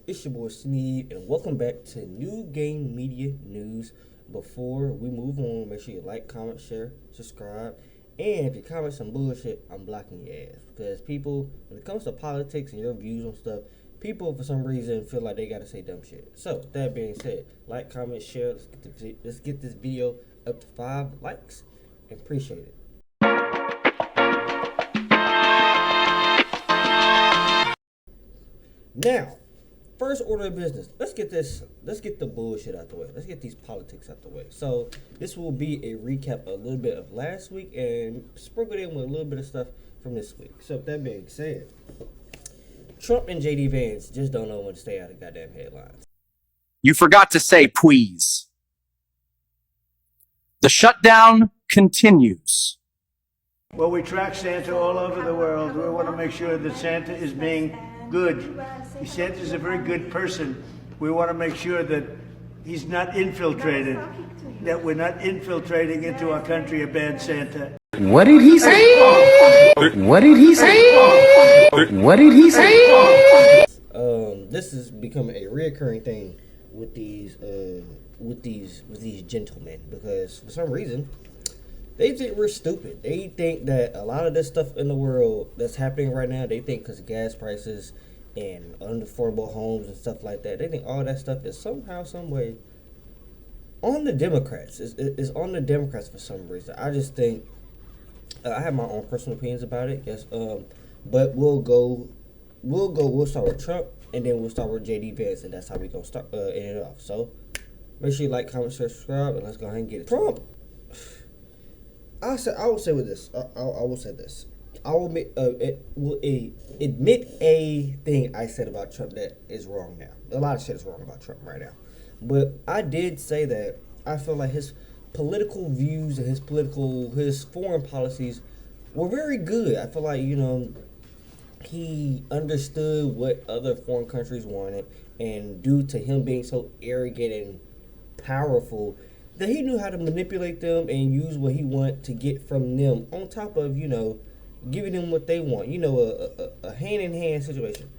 It's your boy Sneed, and welcome back to New Game Media News. Before we move on, make sure you like, comment, share, subscribe, and if you comment some bullshit, I'm blocking your ass. Because people, when it comes to politics and your views on stuff, people for some reason feel like they gotta say dumb shit. So, that being said, like, comment, share, let's get this video up to 5 likes, and appreciate it. Now, first order of business. Let's get the bullshit out the way. Let's get these politics out the way. So this will be a recap, a little bit of last week, and sprinkled in with a little bit of stuff from this week. So with that being said, Trump and JD Vance just don't know when to stay out of goddamn headlines. You forgot to say please. The shutdown continues. Well, we track Santa all over the world. We want to make sure that Santa is being good. Santa's a very good person. We want to make sure that he's not infiltrated, that we're not infiltrating into our country a bad Santa. What did he say? What did he say? What did he say? This is becoming a reoccurring thing with these gentlemen, because for some reason they think we're stupid. They think that a lot of this stuff in the world that's happening right now, they think because gas prices and unaffordable homes and stuff like that, they think all that stuff is somehow, some way on the Democrats. It's on the Democrats for some reason. I just think I have my own personal opinions about it. Yes, but we'll start with Trump, and then we'll start with JD Vance, and that's how we gonna start end it off. So make sure you like, comment, share, subscribe, and let's go ahead and get it. Trump. I will say this. I will admit a thing I said about Trump that is wrong now. A lot of shit is wrong about Trump right now. But I did say that I feel like his political views and his foreign policies were very good. I feel like, he understood what other foreign countries wanted, and due to him being so arrogant and powerful, that he knew how to manipulate them and use what he wanted to get from them, on top of, giving them what they want. A hand-in-hand situation.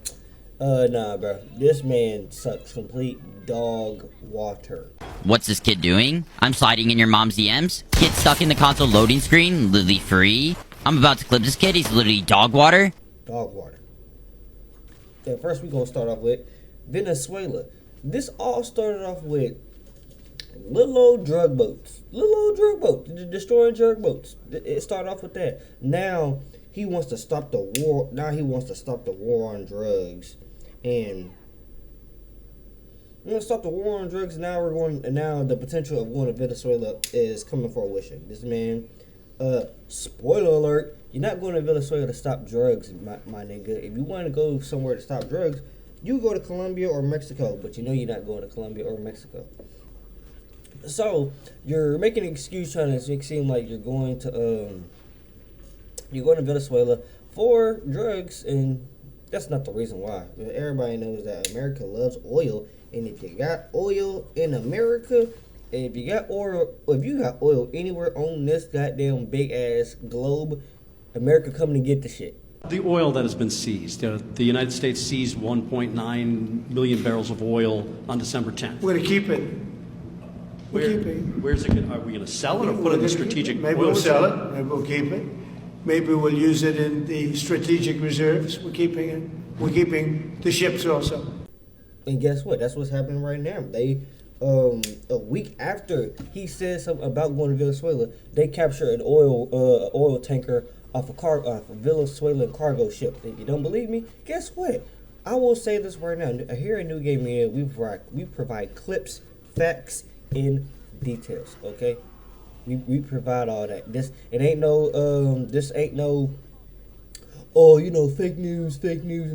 Nah, bro. This man sucks complete dog water. What's this kid doing? I'm sliding in your mom's DMs. Kid stuck in the console loading screen, literally free. I'm about to clip this kid. He's literally dog water. Dog water. Then first we're going to start off with Venezuela. This all started off with little old drug boats, destroying drug boats. It started off with that. Now he wants to stop the war. Now he wants to stop the war on drugs, and we want to stop the war on drugs. Now now the potential of going to Venezuela is coming for fruition. This man, spoiler alert, you're not going to Venezuela to stop drugs, my nigga. If you want to go somewhere to stop drugs, you go to Colombia or Mexico. But you're not going to Colombia or Mexico. So you're making an excuse trying to make it seem like you're going to Venezuela for drugs, and that's not the reason why. Everybody knows that America loves oil, and if you got oil in America, and if you got oil anywhere on this goddamn big ass globe, America coming to get the shit. The oil that has been seized. The United States seized 1.9 million barrels of oil on December 10th. We're going to keep it. Where's it? Are we going to sell it or put it in the strategic? Maybe we'll sell it. Maybe we'll keep it. Maybe we'll use it in the strategic reserves. We're keeping it. We're keeping the ships also. And guess what? That's what's happening right now. They, a week after he said something about going to Venezuela, they captured an oil tanker off a Venezuelan cargo ship. If you don't believe me, guess what? I will say this right now. Here at New Game Media, we provide clips, facts, in details. Okay, we provide all that. This ain't no fake news.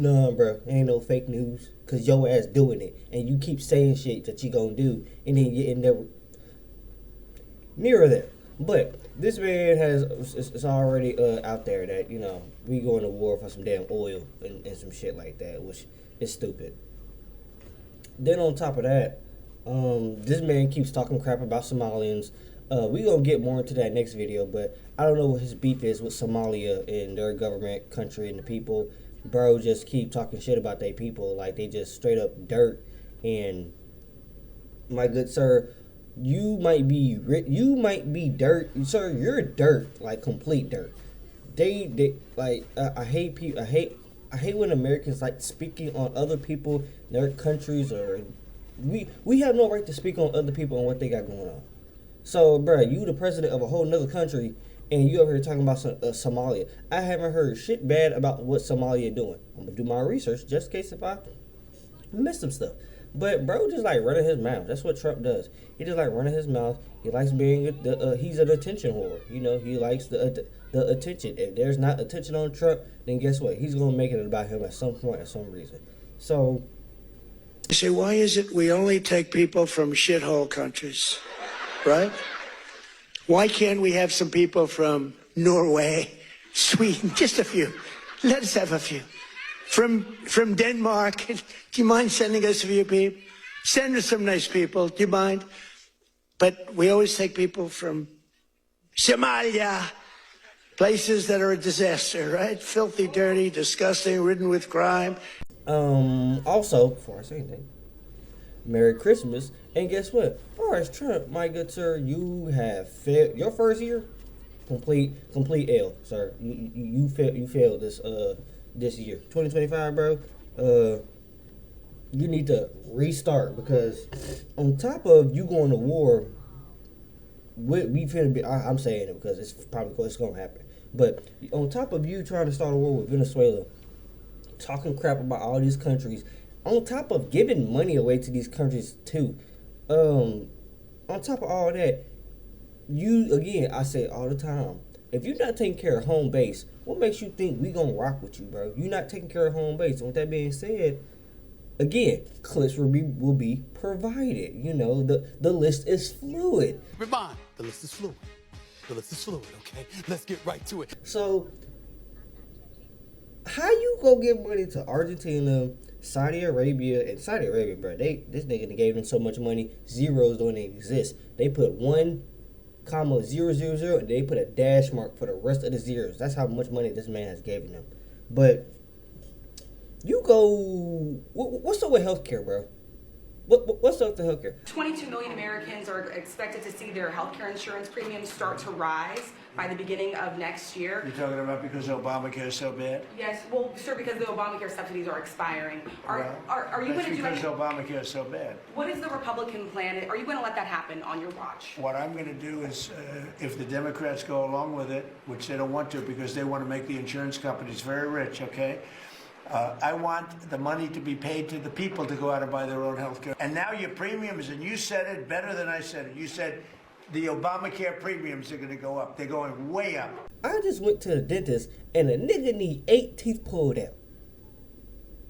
Nah, bro, ain't no fake news, cause your ass doing it, and you keep saying shit that you gonna do, and then you end up nearer there. But this man it's already out there that we going to war for some damn oil and some shit like that, which is stupid. Then on top of that, this man keeps talking crap about Somalians. We gonna get more into that next video, but I don't know what his beef is with Somalia and their government, country, and the people. bro just keep talking shit about they people like they just straight up dirt. And my good sir, you might be dirt, sir. You're dirt, like complete dirt. They like I hate people. I hate when Americans like speaking on other people, their countries, or we have no right to speak on other people and what they got going on. So, bro, you the president of a whole nother country, and you over here talking about Somalia. I haven't heard shit bad about what Somalia doing. I'm gonna do my research just in case if I miss some stuff. But bro, just like running his mouth. That's what Trump does. He just like running his mouth. He likes being he's an attention whore. You know, he likes the attention. If there's not attention on Trump, then guess what? He's gonna make it about him at some point, at some reason. So, you say, why is it we only take people from shithole countries, right? Why can't we have some people from Norway, Sweden, just a few? Let us have a few. From Denmark, do you mind sending us a few people? Send us some nice people, do you mind? But we always take people from Somalia, places that are a disaster, right? Filthy, dirty, disgusting, ridden with crime. Also, before I say anything, Merry Christmas. And guess what? As far as Trump, my good sir, you have failed your first year. Complete L, sir. You failed this year, 2025, bro. You need to restart, because on top of you going to war, we finna be. I'm saying it because it's probably what's gonna happen. But on top of you trying to start a war with Venezuela, talking crap about all these countries, on top of giving money away to these countries too, on top of all that, you again, I say all the time, if you're not taking care of home base, what makes you think we gonna rock with you, bro? You're not taking care of home base. And with that being said, again, clips will be provided. You know, the list is fluid. Remind, the list is fluid. The list is fluid, okay? Let's get right to it. So, how you go give money to Argentina, Saudi Arabia, bro? This nigga gave them so much money, zeros don't even exist. They put 1,000, and they put a dash mark for the rest of the zeros. That's how much money this man has given them. But you go, what's up with healthcare, bro? What's up with healthcare? 22 million Americans are expected to see their healthcare insurance premiums start to rise by the beginning of next year. You're talking about because Obamacare is so bad? Yes, well, sir, because the Obamacare subsidies are expiring. Are you going to do because anything? Obamacare is so bad. What is the Republican plan? Are you going to let that happen on your watch? What I'm going to do is, if the Democrats go along with it, which they don't want to because they want to make the insurance companies very rich, okay? I want the money to be paid to the people to go out and buy their own health care. And now your premiums, and you said it better than I said it. You said the Obamacare premiums are going to go up. They're going way up. I just went to the dentist, and a nigga need 8 teeth pulled out.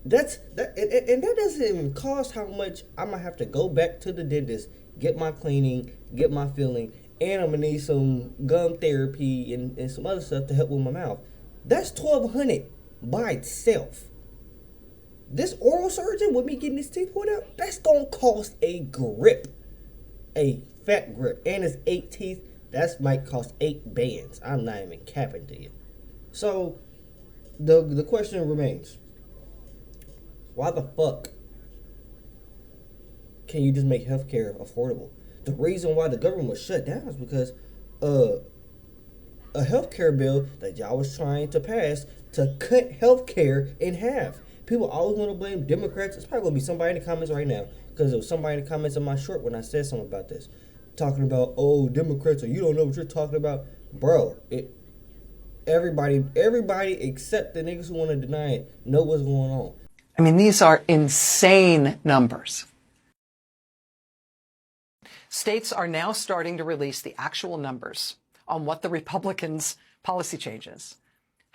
And that doesn't even cost how much I'm going to have to go back to the dentist, get my cleaning, get my filling, and I'm going to need some gum therapy and some other stuff to help with my mouth. That's $1,200 by itself. This oral surgeon with me getting his teeth pulled out, that's gonna cost a grip, a fat grip, and it's 8 teeth. That might cost 8 bands. I'm not even capping to you. So the question remains: why the fuck can you just make healthcare affordable? The reason why the government was shut down is because a healthcare bill that y'all was trying to pass to cut healthcare in half. People always want to blame Democrats. It's probably going to be somebody in the comments right now, because there was somebody in the comments on my short when I said something about this, talking about, oh, Democrats, or you don't know what you're talking about. Bro, everybody except the niggas who want to deny it know what's going on. I mean, these are insane numbers. States are now starting to release the actual numbers on what the Republicans' policy changes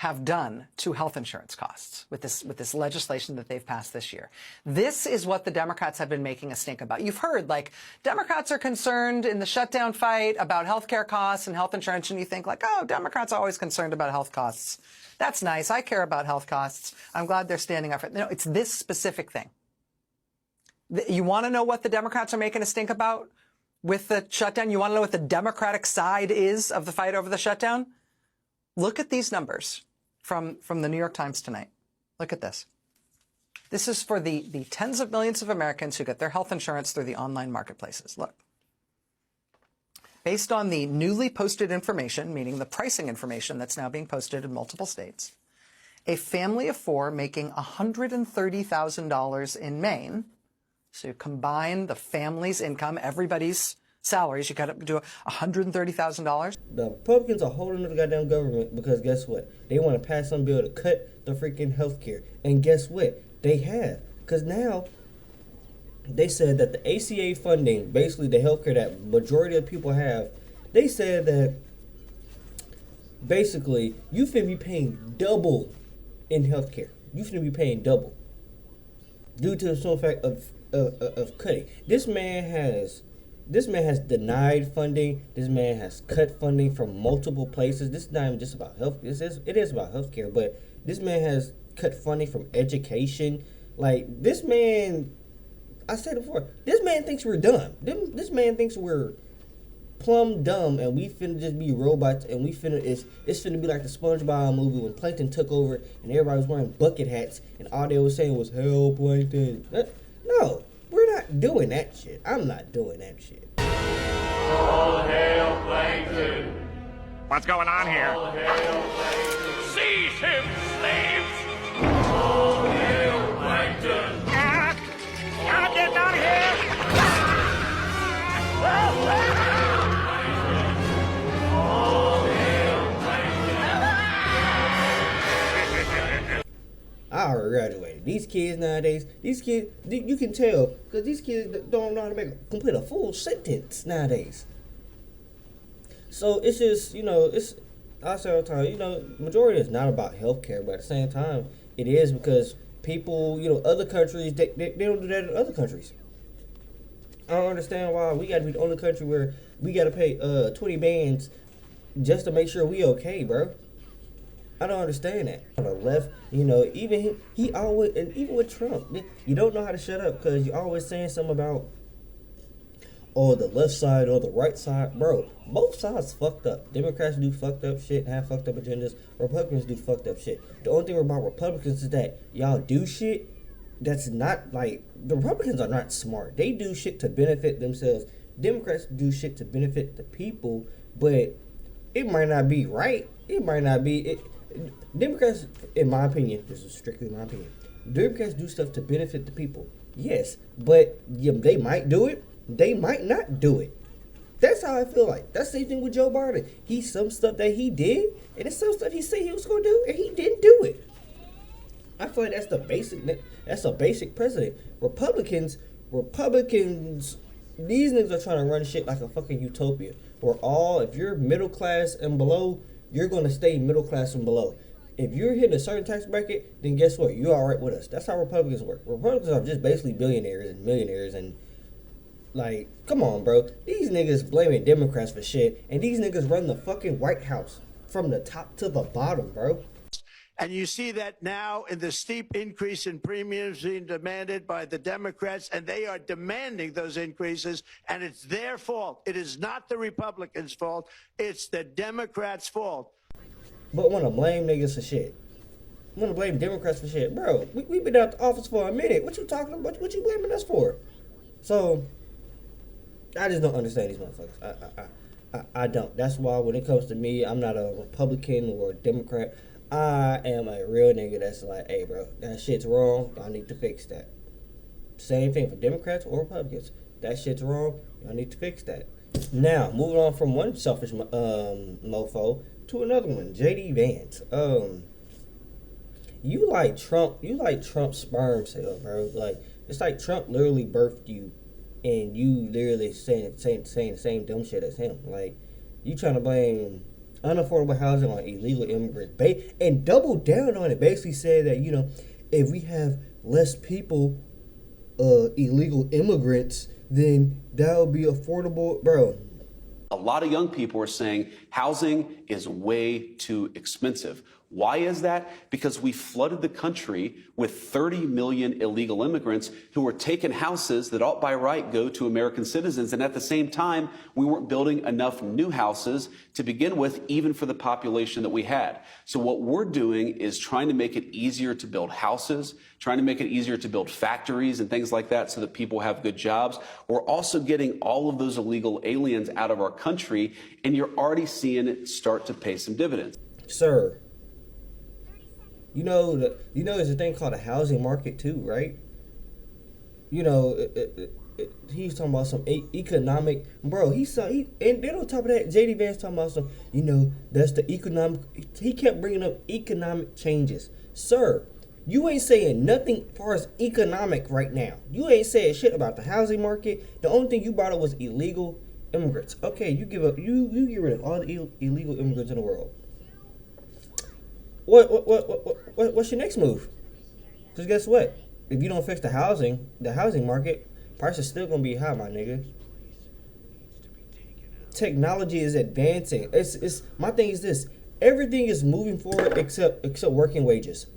have done to health insurance costs with this legislation that they've passed this year. This is what the Democrats have been making a stink about. You've heard, like, Democrats are concerned in the shutdown fight about health care costs and health insurance, and you think, like, oh, Democrats are always concerned about health costs. That's nice. I care about health costs. I'm glad they're standing up for it. No, it's this specific thing. You want to know what the Democrats are making a stink about with the shutdown? You want to know what the Democratic side is of the fight over the shutdown? Look at these numbers from the New York Times tonight. Look at this. This is for the tens of millions of Americans who get their health insurance through the online marketplaces. Look. Based on the newly posted information, meaning the pricing information that's now being posted in multiple states, a family of four making $130,000 in Maine, so you combine the family's income, everybody's salaries, you got to do $130,000. The Republicans are holding the goddamn government because guess what? They want to pass some bill to cut the freaking health care. And guess what? They have. Because now they said that the ACA funding, basically the health care that majority of people have, they said that basically you finna be paying double in health care. You finna be paying double due to the simple fact of cutting. This man has denied funding. This man has cut funding from multiple places. This is not even just about health. It is about healthcare, but this man has cut funding from education. Like, this man, I said it before, this man thinks we're dumb. This man thinks we're plumb dumb, and we finna just be robots, and it's finna be like the SpongeBob movie when Plankton took over and everybody was wearing bucket hats and all they was saying was "Hell, Plankton." No, we're not doing that shit. I'm not doing that shit. All hail Plankton! What's going on here? All hail Plankton! Seize him, slaves! All hail Plankton! Gotta get out of here! I already graduated. These kids nowadays, you can tell because these kids don't know how to complete a full sentence nowadays. So it's just, I say all the time, majority is not about healthcare, but at the same time, it is because people, other countries, they don't do that in other countries. I don't understand why we got to be the only country where we got to pay 20 bands just to make sure we okay, bro. I don't understand that. On the left, even he always, and even with Trump, you don't know how to shut up because you're always saying something about, the left side or the right side. Bro, both sides fucked up. Democrats do fucked up shit, have fucked up agendas. Republicans do fucked up shit. The only thing about Republicans is that y'all do shit that's not like, the Republicans are not smart. They do shit to benefit themselves. Democrats do shit to benefit the people, but it might not be right. It might not be. Democrats, in my opinion, this is strictly my opinion, Democrats do stuff to benefit the people. Yes, but they might do it. They might not do it. That's how I feel like. That's the same thing with Joe Biden. Some stuff that he did, and it's some stuff he said he was going to do, and he didn't do it. I feel like that's a basic precedent. Republicans, these niggas are trying to run shit like a fucking utopia. If you're middle class and below, you're going to stay middle class and below. If you're hitting a certain tax bracket, then guess what? You're all right with us. That's how Republicans work. Republicans are just basically billionaires and millionaires and, like, come on, bro. These niggas blaming Democrats for shit, and these niggas run the fucking White House from the top to the bottom, bro. And you see that now in the steep increase in premiums being demanded by the Democrats, and they are demanding those increases, and it's their fault. It is not the Republicans' fault. It's the Democrats' fault. But want to blame niggas for shit. Want to blame Democrats for shit. Bro, we've been out the office for a minute. What you talking about? What you blaming us for? So, I just don't understand these motherfuckers. I don't. That's why when it comes to me, I'm not a Republican or a Democrat. I am a real nigga that's like, hey, bro, that shit's wrong. I need to fix that. Same thing for Democrats or Republicans. That shit's wrong. I need to fix that. Now, moving on from one selfish mofo to another one, JD Vance. You like Trump's sperm cell, bro. Like, it's like Trump literally birthed you, and you literally saying the same dumb shit as him. Like, you trying to blame unaffordable housing on illegal immigrants, and double down on it. Basically said that, if we have less people, illegal immigrants, then that will be affordable, bro. A lot of young people are saying housing is way too expensive. Why is that? Because we flooded the country with 30 million illegal immigrants who were taking houses that ought by right go to American citizens. And at the same time, we weren't building enough new houses to begin with, even for the population that we had. So what we're doing is trying to make it easier to build houses, trying to make it easier to build factories and things like that so that people have good jobs. We're also getting all of those illegal aliens out of our country, and you're already seeing it start to pay some dividends. Sir, you know there's a thing called a housing market too, right? You know, he's talking about some economic, bro. And then on top of that, JD Vance talking about some, you know, that's the economic. He kept bringing up economic changes, sir. You ain't saying nothing as far as economic right now. You ain't saying shit about the housing market. The only thing you brought up was illegal immigrants. Okay, you get rid of all the illegal immigrants in the world. What's your next move? Because guess what? If you don't fix the housing market, prices still gonna be high, my nigga. Technology is advancing. It's my thing is this: everything is moving forward except working wages.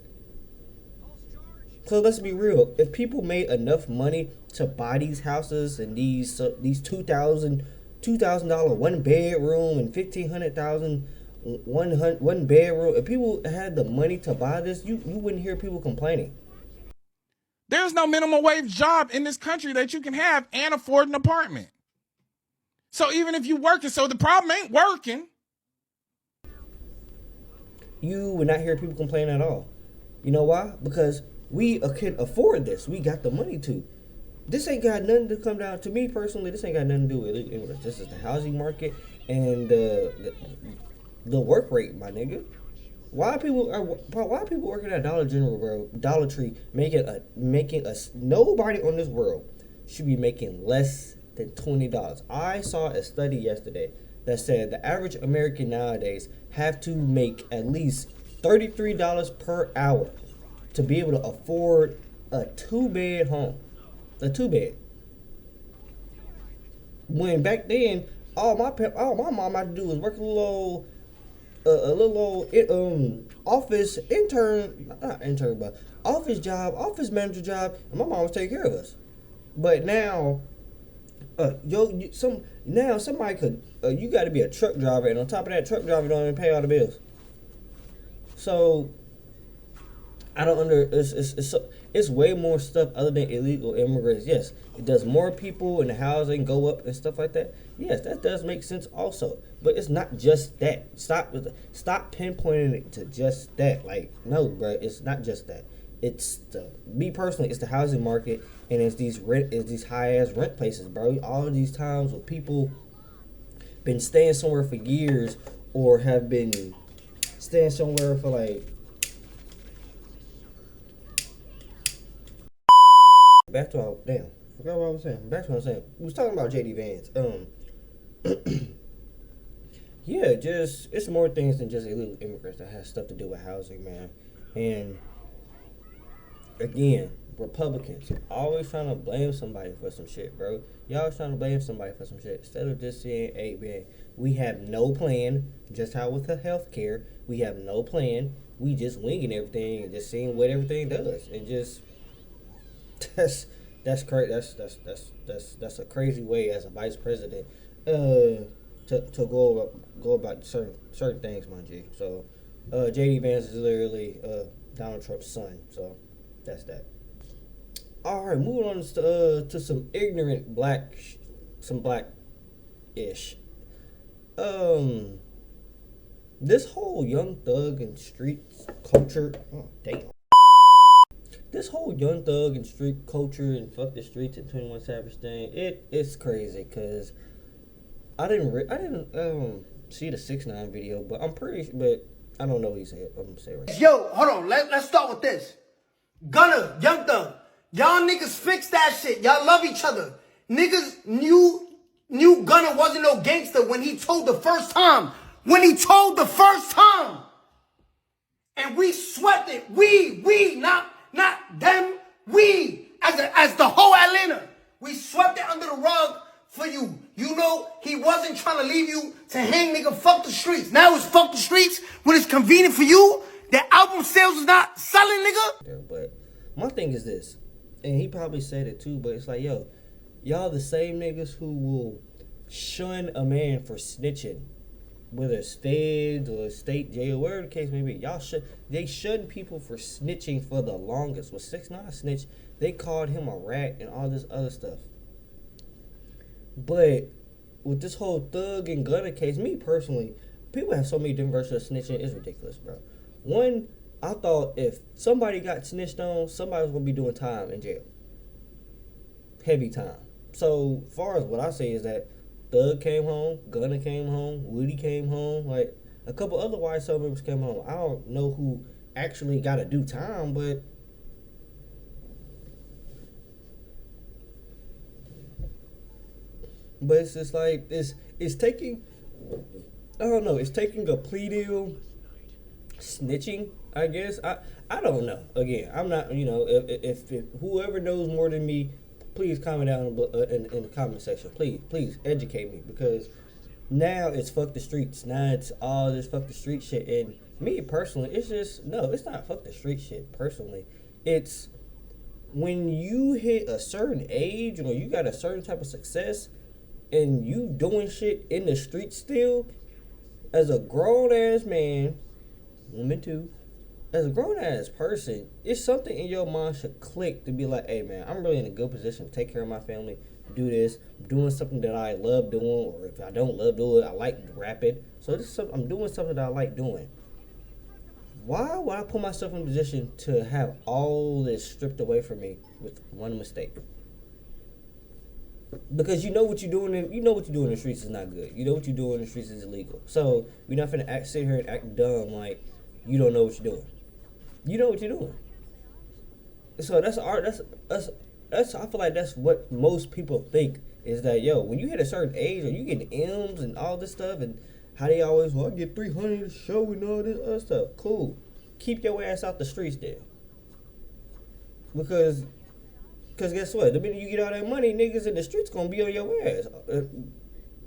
So let's be real. If people made enough money to buy these houses and these $2,000 one bedroom and $1,500 one bedroom, if people had the money to buy this, you wouldn't hear people complaining. There's no minimum wage job in this country that you can have and afford an apartment. So even if you working, so the problem ain't working. You would not hear people complain at all. You know why? Because we can afford this. We got the money to. This ain't got nothing to come down to me personally. This ain't got nothing to do with illegal immigrants. This is the housing market and the work rate, my nigga. Why are people working at Dollar General, bro? Dollar Tree making us nobody on this world should be making less than $20. I saw a study yesterday that said the average American nowadays have to make at least $33 per hour to be able to afford a 2-bed home. A 2-bed. When back then, all my mom had to do was work a little office office job, office manager job, and my mom was taking care of us. But now, somebody could, you got to be a truck driver, and on top of that, truck driver don't even pay all the bills. So I don't it's way more stuff other than illegal immigrants. Yes, it does more people and the housing go up and stuff like that. Yes, that does make sense also. But it's not just that. Stop pinpointing it to just that. Like, no, bro, it's not just that. It's me personally, it's the housing market, and it's these high ass rent places, bro. All of these times where people been staying somewhere for years or have been staying somewhere for like. Back to forgot what I was saying. Back to what I was saying. We was talking about JD Vance. Yeah, it's more things than just illegal immigrants that has stuff to do with housing, man. And again, Republicans always trying to blame somebody for some shit, bro. Y'all always trying to blame somebody for some shit instead of just saying, "Hey, man, we have no plan." Just how with the healthcare, we have no plan. We just winging everything and just seeing what everything does, and just. That's crazy. That's a crazy way as a vice president to go about certain things, my G. So JD Vance is literally Donald Trump's son. So that's that. All right, moving on to some ignorant black-ish. This whole Young Thug and street culture. Oh damn. This whole Young Thug and street culture and fuck the streets and 21 Savage thing, it's crazy because I didn't see the 6ix9ine video, but but I don't know what he said. I'm gonna say right. Yo, hold on. Let's start with this. Gunna, Young Thug, y'all niggas fix that shit. Y'all love each other. Niggas knew Gunna wasn't no gangster when he told the first time. And we swept it. We, not them. We, as the whole Atlanta, we swept it under the rug for you. You know, He wasn't trying to leave you to hang, nigga. Fuck the streets. Now it's fuck the streets when it's convenient for you. That album sales is not selling, nigga. Yeah, but my thing is this, and he probably said it too, but it's like, yo, y'all the same niggas who will shun a man for snitching, whether it's feds or state jail, whatever the case may be. They shun people for snitching for the longest. When 6ix9ine snitched, they called him a rat and all this other stuff. But with this whole Thug and Gunna case, me personally, people have so many different versions of snitching. It's ridiculous, bro. One, I thought if somebody got snitched on, somebody was gonna be doing time in jail, heavy time. So far as what I say is that Thug came home, Gunna came home, Woody came home, like a couple other YSL members came home. I don't know who actually got to do time, but it's just like it's taking, I don't know, it's taking a plea deal, snitching, I guess. I don't know. Again, I'm not, you know, if whoever knows more than me, please comment down in the comment section. Please educate me, because now it's fuck the streets. Now it's all this fuck the street shit. And me personally, it's just, no, it's not fuck the street shit personally. It's when you hit a certain age or you got a certain type of success and you doing shit in the street still, as a grown ass man, woman too, as a grown ass person, it's something in your mind should click to be like, hey man, I'm really in a good position to take care of my family, do this, I'm doing something that I love doing, or if I don't love doing it, I like rapping. So this is something, I'm doing something that I like doing. Why would I put myself in a position to have all this stripped away from me with one mistake? Because you know what you're doing in the streets is not good. You know what you're doing in the streets is illegal. So you're not finna sit here and act dumb like you don't know what you're doing. You know what you're doing. So that's I feel like that's what most people think, is that, yo, when you hit a certain age or you get M's and all this stuff, and how they always, well, I get 300 a show and all this other stuff. Cool. Keep your ass out the streets then. Because guess what? The minute you get all that money, niggas in the streets gonna be on your ass.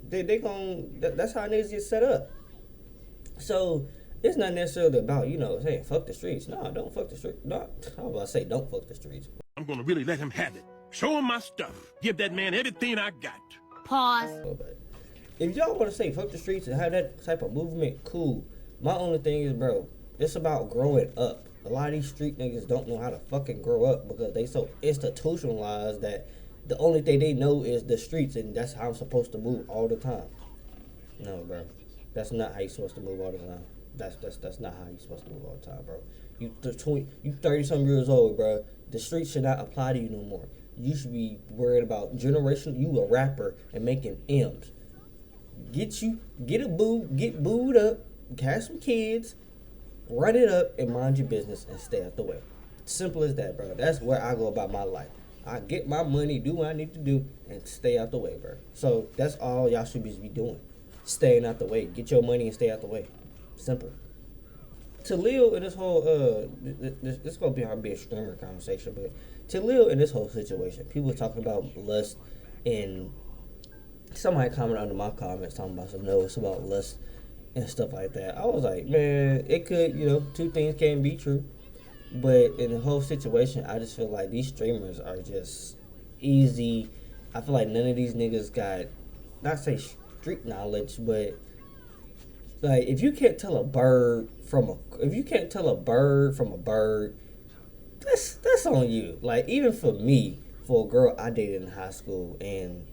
That's how niggas get set up. So it's not necessarily about, you know, saying fuck the streets. No, don't fuck the streets. No, I was about to say don't fuck the streets. I'm gonna really let him have it. Show him my stuff. Give that man everything I got. Pause. If y'all want to say fuck the streets and have that type of movement, cool. My only thing is, bro, it's about growing up. A lot of these street niggas don't know how to fucking grow up because they so institutionalized that the only thing they know is the streets, and that's how I'm supposed to move all the time. No, bro. That's not how you're supposed to move all the time. That's not how you're supposed to move all the time, bro. You 30-something years old, bro. The streets should not apply to you no more. You should be worried about generation. You a rapper and making M's. Get booed up, have some kids, run it up, and mind your business and stay out the way. Simple as that, bro. That's where I go about my life. I get my money, do what I need to do, and stay out the way, bro. So that's all y'all should be doing. Staying out the way. Get your money and stay out the way. Simple. To Lil in this whole this gonna be a streamer conversation, but to Lil in this whole situation, people talking about lust, and somebody commented under my comments talking about some, no, it's about lust and stuff like that. I was like, man, it could, you know, two things can be true, but in the whole situation, I just feel like these streamers are just easy. I feel like none of these niggas got, not say street knowledge, but like, if you can't tell a bird from a bird, that's on you. Like, even for me, for a girl I dated in high school, and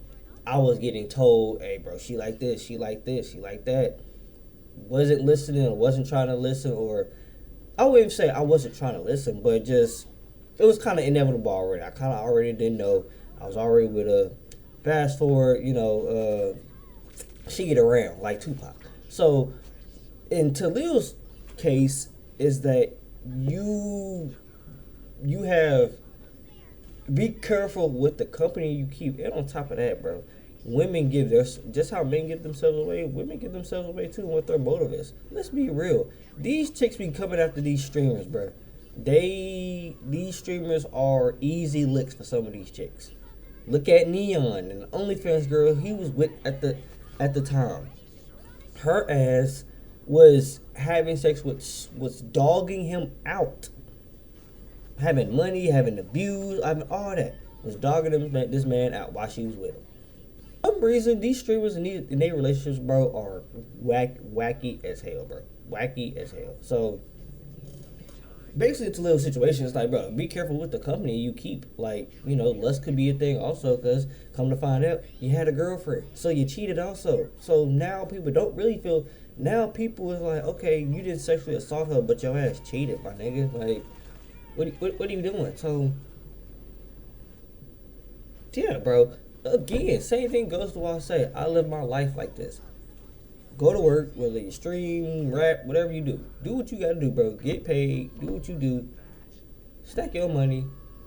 I was getting told, hey bro, she like this, she like this, she like that. Wasn't listening, or wasn't trying to listen, or I wouldn't even say I wasn't trying to listen, but just, it was kind of inevitable already. I kind of already didn't know. I was already with a, fast forward, you know, she get around like Tupac. So in Talil's case is that you have, be careful with the company you keep. And on top of that, bro, women give their, just how men give themselves away, women give themselves away too, what their motive is. Let's be real. These chicks be coming after these streamers, bro. These streamers are easy licks for some of these chicks. Look at Neon and the OnlyFans girl he was with at the, at the time, her ass was having sex with, was dogging him out, having money, having the views, having all that, was dogging this man out while she was with him. For some reason, these streamers in their relationships, bro, are wacky as hell, bro. Wacky as hell. So basically, it's a little situation. It's like, bro, be careful with the company you keep. Like, you know, lust could be a thing also, because come to find out, you had a girlfriend, so you cheated also. So now people don't really feel. Now people is like, okay, you didn't sexually assault her, but your ass cheated, my nigga. Like, what are you doing? So yeah, bro. Again, same thing goes to what I say. I live my life like this. Go to work, whether you stream, rap, whatever you do. Do what you gotta do, bro. Get paid. Do what you do. Stack your money.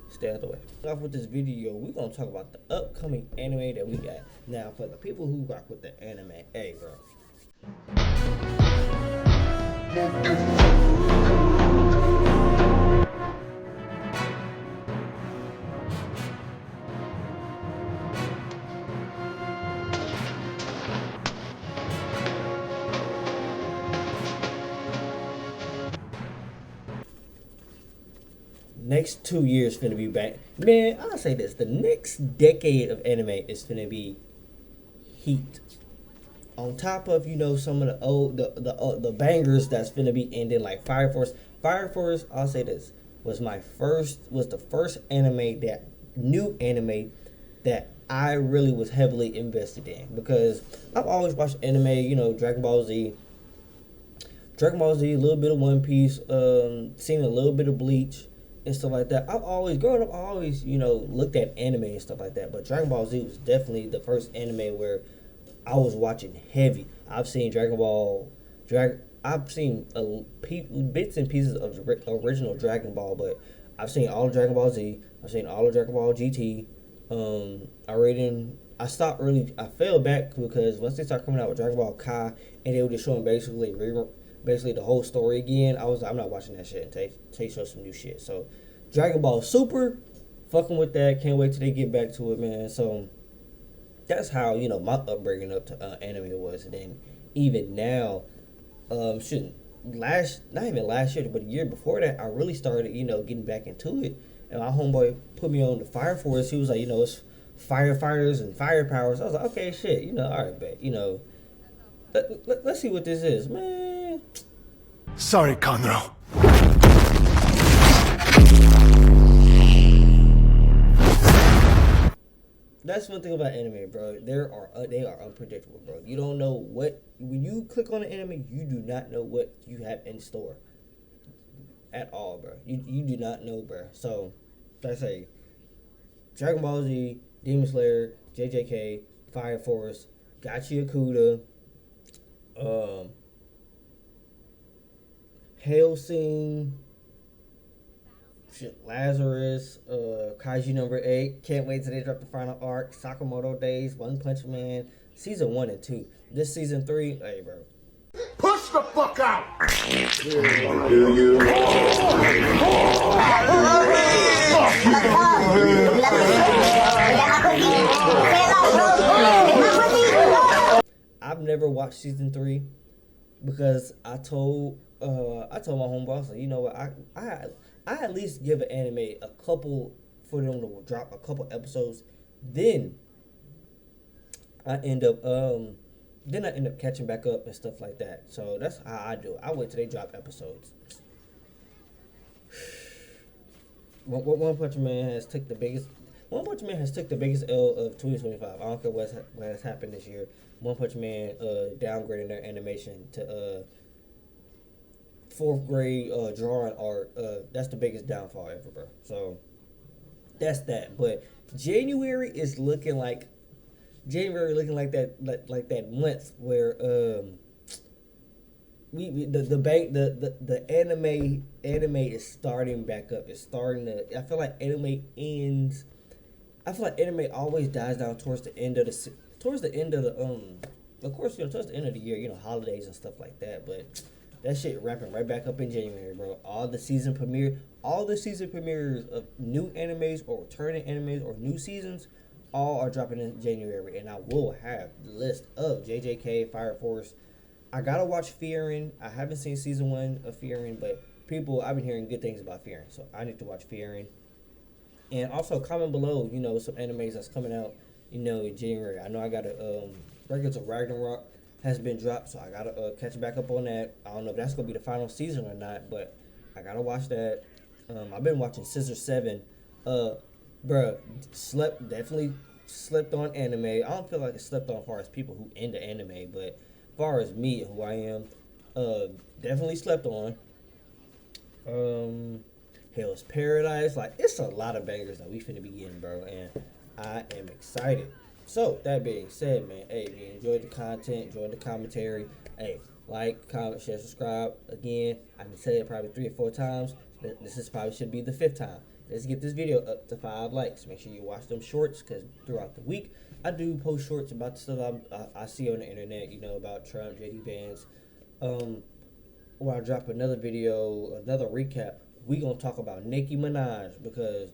Stay out the way. Off with this video, we're gonna talk about the upcoming anime that we got. Now, for the people who rock with the anime, hey, bro. Next 2 years finna be back. Man, I'll say this. The next decade of anime is finna be heat. On top of, you know, some of the old, the bangers that's finna be ending, like Fire Force. Fire Force, I'll say this, was the first anime new anime that I really was heavily invested in. Because I've always watched anime, you know, Dragon Ball Z, a little bit of One Piece, seen a little bit of Bleach, and stuff like that. Growing up, I always, you know, looked at anime and stuff like that. But Dragon Ball Z was definitely the first anime where I was watching heavy. I've seen I've seen bits and pieces of original Dragon Ball, but I've seen all of Dragon Ball Z. I've seen all of Dragon Ball GT. I fell back because once they started coming out with Dragon Ball Kai, and they were just showing basically the whole story again, I'm not watching that shit until they show some new shit. So Dragon Ball Super, fucking with that. Can't wait till they get back to it, man. So that's how, you know, my upbringing up to anime was. And then even now, not even last year, but a year before that, I really started, you know, getting back into it. And my homeboy put me on the Fire Force. He was like, you know, it's firefighters and fire powers. I was like, okay, shit, you know, all right, bet, you know, let's see what this is, man. Sorry, Conroe. That's one thing about anime, bro. They are unpredictable, bro. You don't know when you click on an anime, you do not know what you have in store at all, bro. You do not know, bro. So, like I say, Dragon Ball Z, Demon Slayer, JJK, Fire Force, Gachi Akuda, Hellsing, Lazarus, Kaiju number 8. Can't wait till they drop the final arc. Sakamoto Days, One Punch Man, season 1 and 2. This season 3, hey, bro. Push the fuck out! I've never watched season 3 because I told my homeboy, I was like, you know what, I at least give an anime a couple for them to drop a couple episodes, then I end up catching back up and stuff like that. So that's how I do it. I wait till they drop episodes. One Punch Man has took the biggest L of 2025. I don't care what has happened this year. One Punch Man downgrading their animation to 4th grade drawing art. That's the biggest downfall ever, bro. So that's that. But January looking like that month where the anime is starting back up. It's starting to. I feel like anime ends. I feel like anime always dies down towards the end of the of course, you know, towards the end of the year, you know, holidays and stuff like that. But that shit wrapping right back up in January, bro. All the season premieres of new animes or returning animes or new seasons all are dropping in January, and I will have the list of JJK, Fire Force. I gotta watch Fearing. I haven't seen season 1 of Fearing, but I've been hearing good things about Fearing, so I need to watch Fearing. And also comment below, some animes that's coming out, in January. I know I got Records of Ragnarok has been dropped, so I gotta catch back up on that. I don't know if that's gonna be the final season or not, but I gotta watch that. I've been watching Scissor 7. Bruh, definitely slept on anime. I don't feel like I slept on as far as people who into anime, but as far as me and who I am, definitely slept on. Hell's Paradise, like it's a lot of bangers that we finna be getting, bro, and I am excited. So that being said, man, hey, if you enjoyed the content, enjoyed the commentary, hey, like, comment, share, subscribe. Again, I can say it probably 3 or 4 times. This probably should be the 5th time. Let's get this video up to 5 likes. Make sure you watch them shorts, because throughout the week I do post shorts about the stuff I see on the internet, about Trump, JD Vance. Or I'll drop another video, another recap. We gonna talk about Nicki Minaj, because